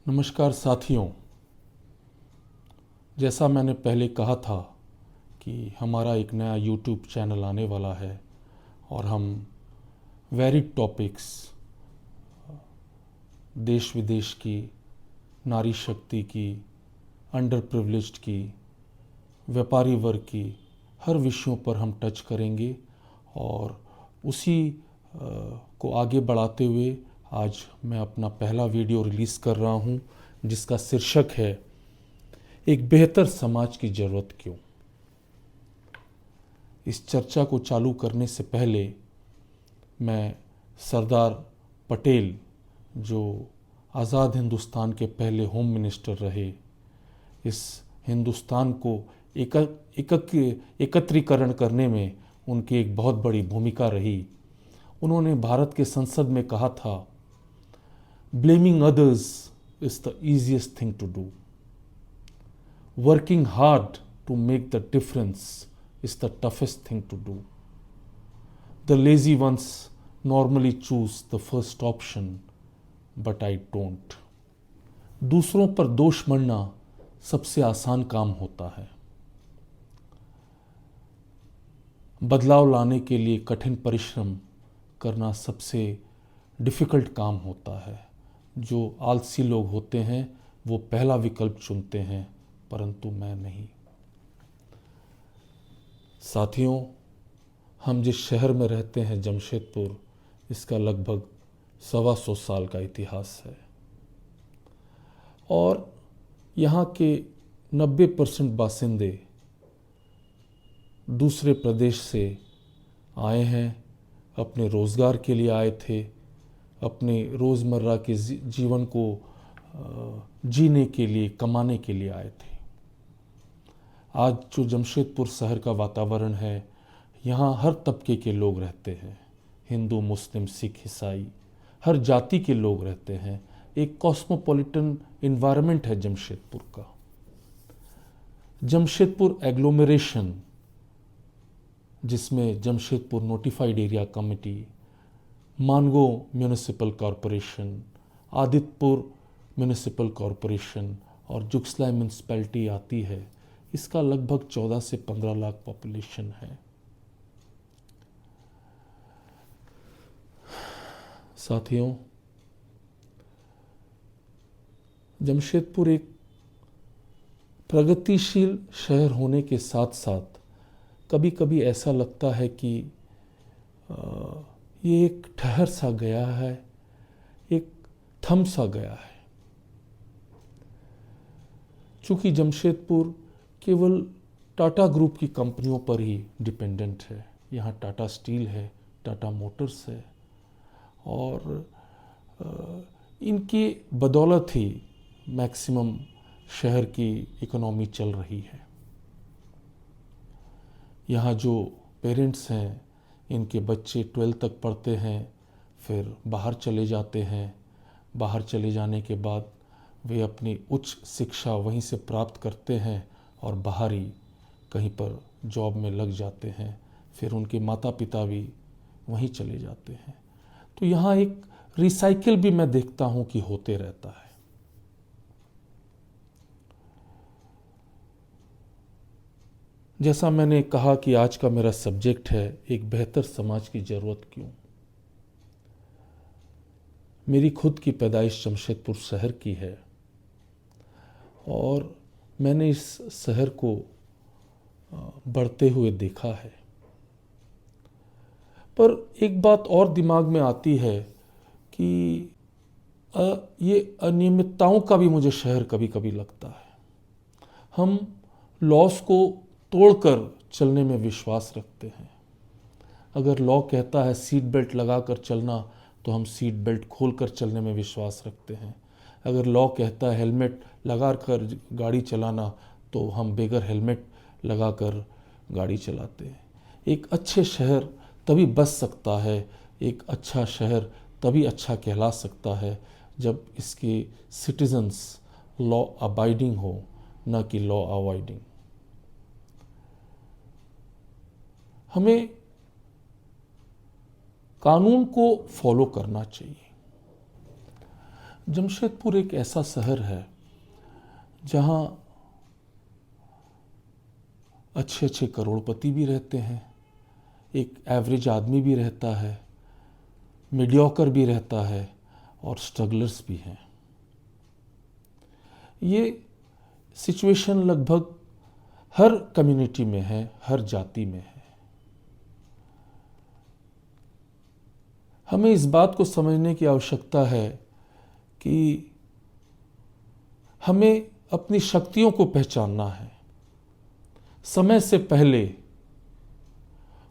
नमस्कार साथियों। जैसा मैंने पहले कहा था कि हमारा एक नया YouTube चैनल आने वाला है और हम वैरिड टॉपिक्स, देश विदेश की, नारी शक्ति की, अंडर प्रिविलेज्ड की, व्यापारी वर्ग की, हर विषयों पर हम टच करेंगे और उसी को आगे बढ़ाते हुए आज मैं अपना पहला वीडियो रिलीज़ कर रहा हूँ जिसका शीर्षक है एक बेहतर समाज की ज़रूरत क्यों। इस चर्चा को चालू करने से पहले मैं सरदार पटेल, जो आज़ाद हिंदुस्तान के पहले होम मिनिस्टर रहे, इस हिंदुस्तान को एकत्रीकरण करने में उनकी एक बहुत बड़ी भूमिका रही। उन्होंने भारत के संसद में कहा था, blaming others is the easiest thing to do, working hard to make the difference is the toughest thing to do. The lazy ones normally choose the first option, but I don't. दूसरों पर दोष मढ़ना सबसे आसान काम होता है। बदलाव लाने के लिए कठिन परिश्रम करना सबसे डिफ़िकल्ट काम होता है। जो आलसी लोग होते हैं वो पहला विकल्प चुनते हैं, परंतु मैं नहीं। साथियों, हम जिस शहर में रहते हैं जमशेदपुर, इसका लगभग 125 साल का इतिहास है और यहाँ के 90% बासिंदे दूसरे प्रदेश से आए हैं, अपने रोज़गार के लिए आए थे, अपने रोज़मर्रा के जीवन को जीने के लिए, कमाने के लिए आए थे। आज जो जमशेदपुर शहर का वातावरण है, यहाँ हर तबके के लोग रहते हैं, हिंदू, मुस्लिम, सिख, ईसाई, हर जाति के लोग रहते हैं। एक कॉस्मोपॉलिटन इन्वायरमेंट है जमशेदपुर का। जमशेदपुर एग्लोमरेशन, जिसमें Jamshedpur notified area committee, Mango municipal corporation, Adityapur municipal corporation और जुगसलाई म्यूनिसिपैलिटी आती है, इसका लगभग 14 से 15 लाख पॉपुलेशन है। साथियों, जमशेदपुर एक प्रगतिशील शहर होने के साथ साथ कभी कभी ऐसा लगता है कि ये एक ठहर सा गया है, एक थम सा गया है। चूँकि जमशेदपुर केवल टाटा ग्रुप की कंपनियों पर ही डिपेंडेंट है। यहाँ टाटा स्टील है, टाटा मोटर्स है और इनकी बदौलत ही मैक्सिमम शहर की इकोनॉमी चल रही है। यहाँ जो पेरेंट्स हैं, इनके बच्चे 12 तक पढ़ते हैं, फिर बाहर चले जाते हैं। बाहर चले जाने के बाद वे अपनी उच्च शिक्षा वहीं से प्राप्त करते हैं और बाहर ही कहीं पर जॉब में लग जाते हैं। फिर उनके माता पिता भी वहीं चले जाते हैं। तो यहाँ एक रिसाइकिल भी मैं देखता हूँ कि होते रहता है। जैसा मैंने कहा कि आज का मेरा सब्जेक्ट है एक बेहतर समाज की ज़रूरत क्यों। मेरी खुद की पैदाइश जमशेदपुर शहर की है और मैंने इस शहर को बढ़ते हुए देखा है। पर एक बात और दिमाग में आती है कि ये अनियमितताओं का भी मुझे शहर कभी कभी लगता है। हम लॉस को तोड़कर चलने में विश्वास रखते हैं। अगर लॉ कहता है सीट बेल्ट लगाकर चलना, तो हम सीट बेल्ट खोलकर चलने में विश्वास रखते हैं। अगर लॉ कहता है हेलमेट लगाकर गाड़ी चलाना, तो हम बगैर हेलमेट लगाकर गाड़ी चलाते हैं। एक अच्छे शहर तभी बच सकता है, एक अच्छा शहर तभी अच्छा कहला सकता है जब इसके सिटीजन्स लॉ अबाइडिंग हो, न कि लॉ अवॉइडिंग। हमें कानून को फॉलो करना चाहिए। जमशेदपुर एक ऐसा शहर है जहाँ अच्छे अच्छे करोड़पति भी रहते हैं, एक एवरेज आदमी भी रहता है, मीडियोकर भी रहता है और स्ट्रगलर्स भी हैं। ये सिचुएशन लगभग हर कम्युनिटी में है, हर जाति में है। हमें इस बात को समझने की आवश्यकता है कि हमें अपनी शक्तियों को पहचानना है। समय से पहले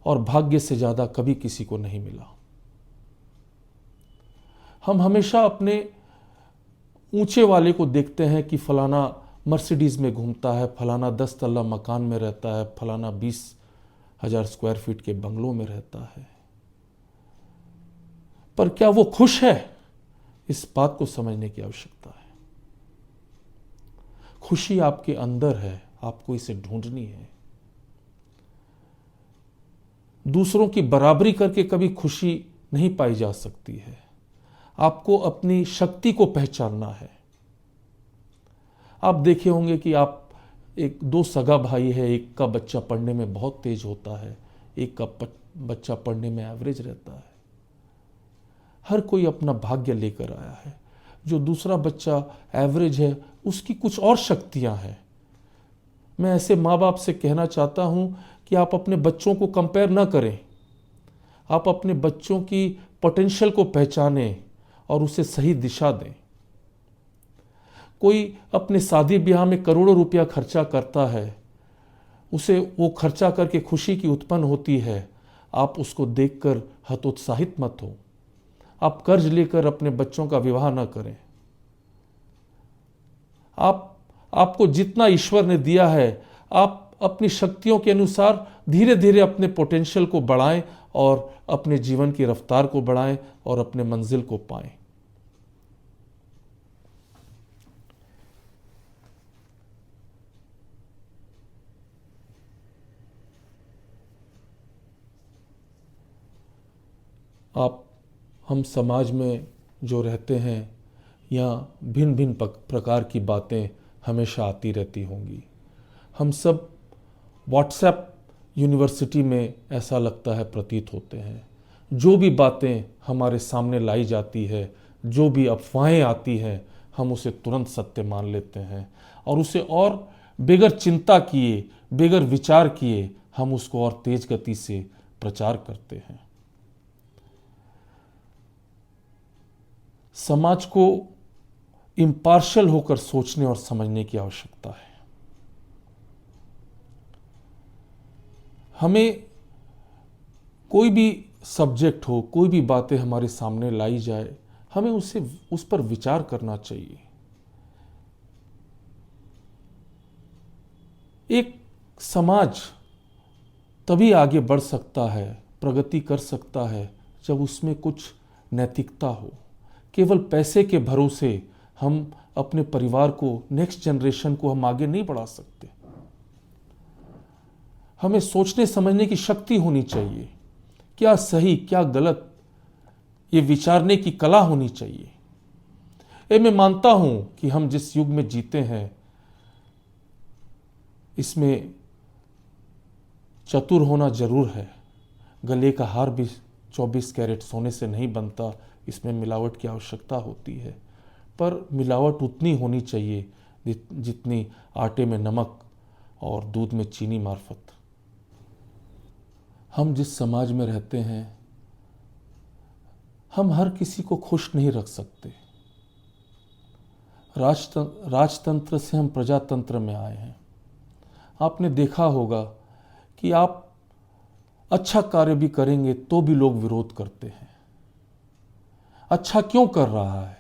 और भाग्य से ज़्यादा कभी किसी को नहीं मिला। हम हमेशा अपने ऊंचे वाले को देखते हैं कि फलाना मर्सिडीज में घूमता है, फलाना 10 तल्ला मकान में रहता है, फलाना 20,000 स्क्वायर फीट के बंगलों में रहता है। पर क्या वो खुश है? इस बात को समझने की आवश्यकता है। खुशी आपके अंदर है, आपको इसे ढूंढनी है। दूसरों की बराबरी करके कभी खुशी नहीं पाई जा सकती है। आपको अपनी शक्ति को पहचानना है। आप देखे होंगे कि आप दो सगा भाई है, एक का बच्चा पढ़ने में बहुत तेज होता है, एक का बच्चा पढ़ने में एवरेज रहता है। हर कोई अपना भाग्य लेकर आया है। जो दूसरा बच्चा एवरेज है उसकी कुछ और शक्तियां हैं। मैं ऐसे माँ बाप से कहना चाहता हूं कि आप अपने बच्चों को कंपेयर ना करें। आप अपने बच्चों की पोटेंशियल को पहचानें और उसे सही दिशा दें। कोई अपने शादी ब्याह में करोड़ों रुपया खर्चा करता है, उसे वो खर्चा करके खुशी की उत्पन्न होती है। आप उसको देखकर हतोत्साहित मत हो। आप कर्ज लेकर अपने बच्चों का विवाह न करें। आपको जितना ईश्वर ने दिया है, आप अपनी शक्तियों के अनुसार धीरे धीरे अपने पोटेंशियल को बढ़ाएं और अपने जीवन की रफ्तार को बढ़ाएं और अपने मंजिल को पाएं। हम समाज में जो रहते हैं, यहाँ भिन्न भिन्न प्रकार की बातें हमेशा आती रहती होंगी। हम सब व्हाट्सएप यूनिवर्सिटी में ऐसा लगता है प्रतीत होते हैं। जो भी बातें हमारे सामने लाई जाती है, जो भी अफवाहें आती हैं, हम उसे तुरंत सत्य मान लेते हैं और उसे और बगैर चिंता किए, बगैर विचार किए हम उसको और तेज गति से प्रचार करते हैं। समाज को इम्पार्शियल होकर सोचने और समझने की आवश्यकता है। हमें कोई भी सब्जेक्ट हो, कोई भी बातें हमारे सामने लाई जाए, हमें उस पर विचार करना चाहिए। एक समाज तभी आगे बढ़ सकता है, प्रगति कर सकता है, जब उसमें कुछ नैतिकता हो। केवल पैसे के भरोसे हम अपने परिवार को, नेक्स्ट जनरेशन को हम आगे नहीं बढ़ा सकते। हमें सोचने समझने की शक्ति होनी चाहिए। क्या सही क्या गलत, ये विचारने की कला होनी चाहिए। मैं मानता हूं कि हम जिस युग में जीते हैं, इसमें चतुर होना जरूर है। गले का हार भी 24 कैरेट सोने से नहीं बनता, इसमें मिलावट की आवश्यकता होती है। पर मिलावट उतनी होनी चाहिए जितनी आटे में नमक और दूध में चीनी मार्फत। हम जिस समाज में रहते हैं, हम हर किसी को खुश नहीं रख सकते। राजतंत्र से हम प्रजातंत्र में आए हैं। आपने देखा होगा कि आप अच्छा कार्य भी करेंगे तो भी लोग विरोध करते हैं। अच्छा क्यों कर रहा है?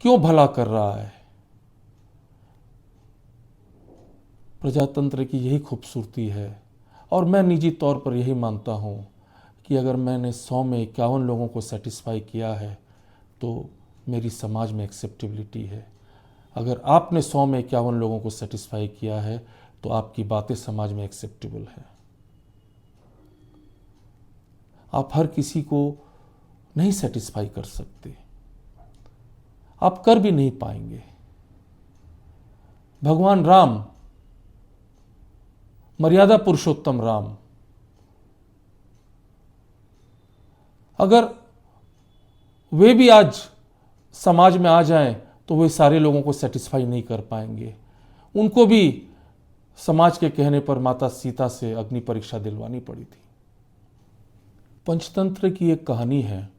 क्यों भला कर रहा है? प्रजातंत्र की यही खूबसूरती है। और मैं निजी तौर पर यही मानता हूं कि अगर मैंने 100 में 51 लोगों को सेटिस्फाई किया है तो मेरी समाज में एक्सेप्टेबिलिटी है। अगर आपने 100 में 51 लोगों को सेटिस्फाई किया है तो आपकी बातें समाज में एक्सेप्टेबल है। आप हर किसी को नहीं सेटिस्फाई कर सकते। आप कर भी नहीं पाएंगे। भगवान राम, मर्यादा पुरुषोत्तम राम, अगर वे भी आज समाज में आ जाएं तो वे सारे लोगों को सेटिस्फाई नहीं कर पाएंगे। उनको भी समाज के कहने पर माता सीता से अग्नि परीक्षा दिलवानी पड़ी थी। पंचतंत्र की एक कहानी है।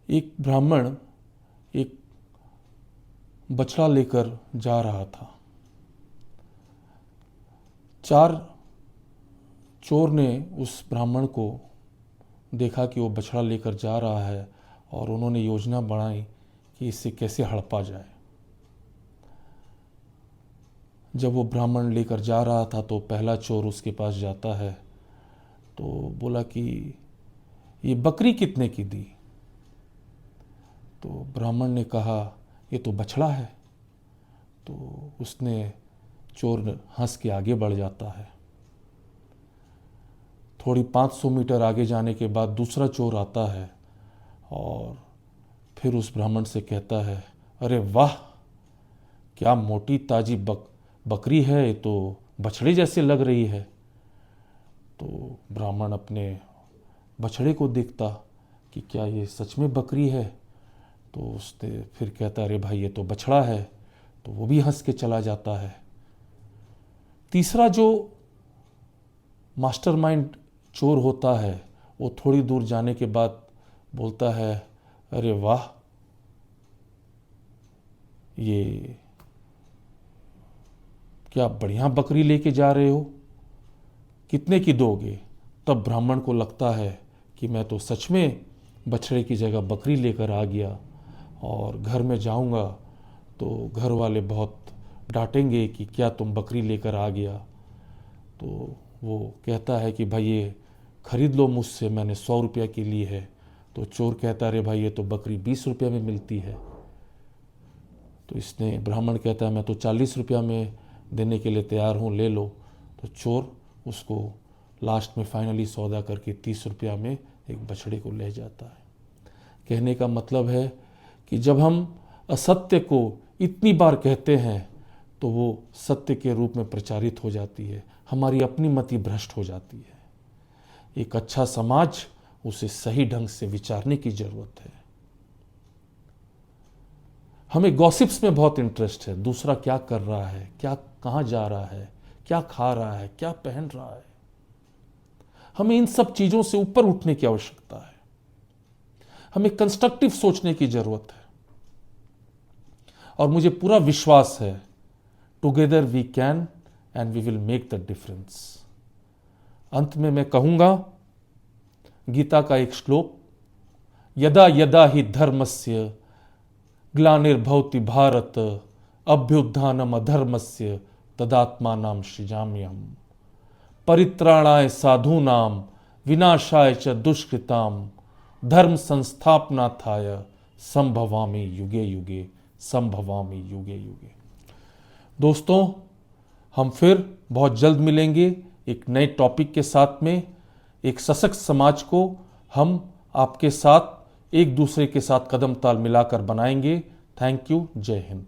एक ब्राह्मण एक बछड़ा लेकर जा रहा था। 4 चोर ने उस ब्राह्मण को देखा कि वो बछड़ा लेकर जा रहा है और उन्होंने योजना बनाई कि इससे कैसे हड़पा जाए। जब वो ब्राह्मण लेकर जा रहा था तो पहला चोर उसके पास जाता है तो बोला कि ये बकरी कितने की दी? तो ब्राह्मण ने कहा ये तो बछड़ा है। तो उसने चोर हंस के आगे बढ़ जाता है। थोड़ी 500 मीटर आगे जाने के बाद दूसरा चोर आता है और फिर उस ब्राह्मण से कहता है, अरे वाह, क्या मोटी ताजी बकरी है, ये तो बछड़े जैसे लग रही है। तो ब्राह्मण अपने बछड़े को देखता कि क्या ये सच में बकरी है। तो उसने फिर कहता, अरे भाई ये तो बछड़ा है। तो वो भी हंस के चला जाता है। तीसरा जो मास्टरमाइंड चोर होता है वो थोड़ी दूर जाने के बाद बोलता है, अरे वाह, ये क्या बढ़िया बकरी लेके जा रहे हो, कितने की दोगे? तब ब्राह्मण को लगता है कि मैं तो सच में बछड़े की जगह बकरी लेकर आ गया और घर में जाऊंगा तो घर वाले बहुत डांटेंगे कि क्या तुम बकरी लेकर आ गया। तो वो कहता है कि भाई ये खरीद लो मुझसे, मैंने 100 रुपये की ली है। तो चोर कहता है, अरे भाई ये तो बकरी 20 रुपये में मिलती है। तो इसने ब्राह्मण कहता है, मैं तो 40 रुपये में देने के लिए तैयार हूँ, ले लो। तो चोर उसको लास्ट में फाइनली सौदा करके 30 रुपया में एक बछड़े को ले जाता है। कहने का मतलब है कि जब हम असत्य को इतनी बार कहते हैं तो वो सत्य के रूप में प्रचारित हो जाती है, हमारी अपनी मति भ्रष्ट हो जाती है। एक अच्छा समाज उसे सही ढंग से विचारने की जरूरत है। हमें गॉसिप्स में बहुत इंटरेस्ट है, दूसरा क्या कर रहा है, क्या कहाँ जा रहा है, क्या खा रहा है, क्या पहन रहा है। हमें इन सब चीजों से ऊपर उठने की आवश्यकता है। हमें कंस्ट्रक्टिव सोचने की जरूरत है और मुझे पूरा विश्वास है, together we can and we will make the difference. अंत में मैं कहूंगा गीता का एक श्लोक, यदा यदा हि धर्मस्य ग्लानिर्भवति भारत अभ्युत्थानम अधर्मस्य तदात्मानं सृजाम्यहम् परित्राणाय साधूनां विनाशाय च दुष्कृतां धर्म संस्थापनार्थाय संभवामि युगे युगे, संभवामि युगे युगे। दोस्तों, हम फिर बहुत जल्द मिलेंगे एक नए टॉपिक के साथ में। एक सशक्त समाज को हम आपके साथ एक दूसरे के साथ कदम ताल मिलाकर बनाएंगे। Thank you. जय हिंद।